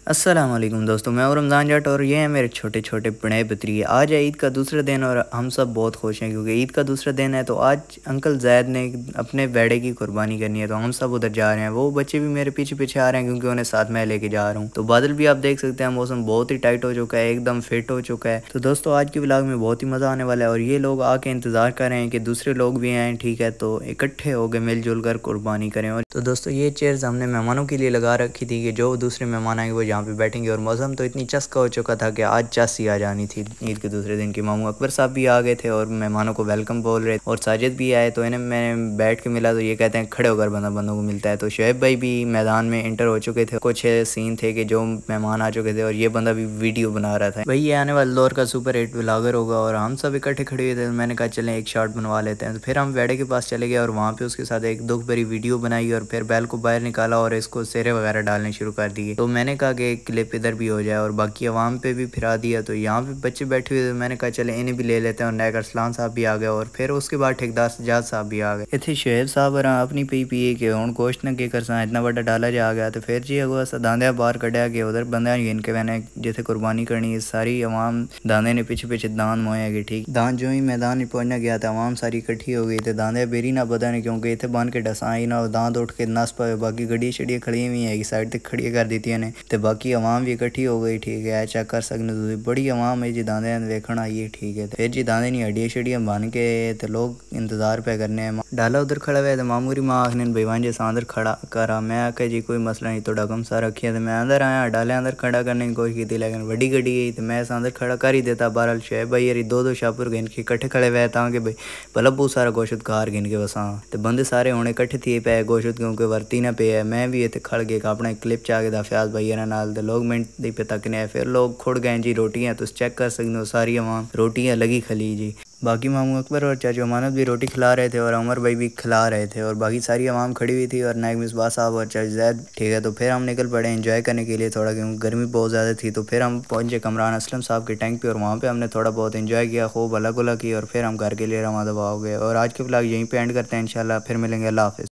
अस्सलाम वालेकुम दोस्तों, मैं हूं रमज़ान जट और ये हैं मेरे छोटे छोटे बड़े भतीजे। आज है ईद का दूसरा दिन और हम सब बहुत खुश हैं क्योंकि ईद का दूसरा दिन है। तो आज अंकल जैद ने अपने बेड़े की कुर्बानी करनी है, तो हम सब उधर जा रहे हैं। वो बच्चे भी मेरे पीछे पीछे आ रहे हैं क्योंकि उन्हें साथ में लेके जा रहा हूँ। तो बादल भी आप देख सकते हैं, मौसम बहुत ही टाइट हो चुका है, एकदम फिट हो चुका है। तो दोस्तों आज की व्लॉग में बहुत ही मज़ा आने वाला है और ये लोग आके इंतज़ार कर रहे हैं कि दूसरे लोग भी आएँ, ठीक है, तो इकट्ठे हो गए मिलजुल कर कुर्बानी करें। और तो दोस्तों ये चेयर्स हमने मेहमानों के लिए लगा रखी थी कि जो दूसरे मेहमान आएंगे वो यहाँ पे बैठेंगे। और मौसम तो इतनी चस्का हो चुका था कि आज चस ही आ जानी थी ईद के दूसरे दिन की। मामू अकबर साहब भी आ गए थे और मेहमानों को वेलकम बोल रहे थे और साजिद भी आए। तो इन्हें मैंने बैठ के मिला तो ये कहते हैं खड़े होकर बंदा बंदों को मिलता है। तो शुएब भाई भी मैदान में इंटर हो चुके थे। कुछ सीन थे कि जो मेहमान आ चुके थे और ये बंदा भी वीडियो बना रहा था। भाई ये आने वाले दौर का सुपर हिट व्लॉगर होगा और हम सब इकट्ठे खड़े हुए थे। तो मैंने कहा चलें एक शॉट बनवा लेते हैं। तो फिर हम बेड़े के पास चले गए और वहाँ पे उसके साथ एक दुख भरी वीडियो बनाई और फिर बैल को बाहर निकाला और इसको सेरे वगैरह डालने शुरू कर दिए। तो मैंने कहा कि एक क्लिप इधर भी हो जाए और बाकी आवाम पे भी फिरा दिया। तो यहाँ पे बच्चे बैठे हुए थे, मैंने कहा चले इन्हें भी ले लेते हैं। और नायक अरसलान साहब भी आ गए और फिर उसके बाद ठेकेदार सजाद साहब भी आ गए। इतने शुएब साहब अपनी पी पिए कि हूँ गोश्त न के करसा इतना बड़ा डाला जा गया। तो फिर जी अगो अस दांदे बाहर कढ़िया कि उधर बंदा गिन के मैंने जिथे कुर्बानी करनी है सारी अवाम दांदे ने पीछे पीछे दान मोया कि ठीक दान जो ही मैदान में पहुंचने गया था अवाम सारी इकट्ठी हो गई थी। दांदे बेरी ना पता नहीं क्योंकि इतने बन के डसा ही ना दांत उठ के नस पाए। बाकी गड्डियाँ शड़ियाँ खड़ी हुई है साइड तक खड़ी कर दी ने। तो बाकी अवाम भी इकट्ठी हो गई, ठीक है, चेक कर सकते तुम बड़ी अवाम है जी दांदे वेखण आई है, ठीक है। फिर जी दांदे नहीं हड्डियाँ शड़ियाँ बन के तो लोग इंतजार पे करने हैं। डाला उधर खड़ा हुआ तो मामूरी माँ आखने भाईवान जैसा अंदर खड़ा करा। मैं आके जी कोई मसला नहीं तो डगम सा रखिए। तो मैं अंदर आया डाले अंदर खड़ा करने की कोशिश की थी लेकिन बड़ी गड्डी गई तो मैं अंदर खड़ा कर ही देता। बहरहाल शुएब भाई यारी दो शाहपुर गिन के इकट्ठे खड़े हुए ताकि भाई भला बहुत सारा गोशत कार गिन के वसा। तो बंदे सारे होने इकट्ठे थी पे गोशत क्योंकि वरती ना पे है। मैं भी इतने खड़ गए अपने क्लिप च आ गया फयाज भाई नाल। तो लोग मिनट दी पे तकने फिर लोग खुड़ गए जी रोटियाँ। तो चेक कर सकते हो सारी अवाम रोटियाँ लगी खली जी। बाकी मामू अकबर और चाचू अमानत भी रोटी खिला रहे थे और उमर भाई भी खिला रहे थे और बाकी सारी अवाम खड़ी हुई थी और नायक मिसबाह साहब और चाचा जैद, ठीक है। तो फिर हम निकल पड़े एंजॉय करने के लिए थोड़ा क्योंकि गर्मी बहुत ज़्यादा थी। तो फिर हम पहुंचे कमरान असलम साहब के टैंक पे और वहाँ पे हमने थोड़ा बहुत एंजॉय किया, खूब अलग उला की और फिर हम घर के लिए रवाना दवा हो गए। और आज के व्लॉग यहीं पे एंड करते हैं इंशाल्लाह, फिर मिलेंगे, अल्लाह हाफिज़।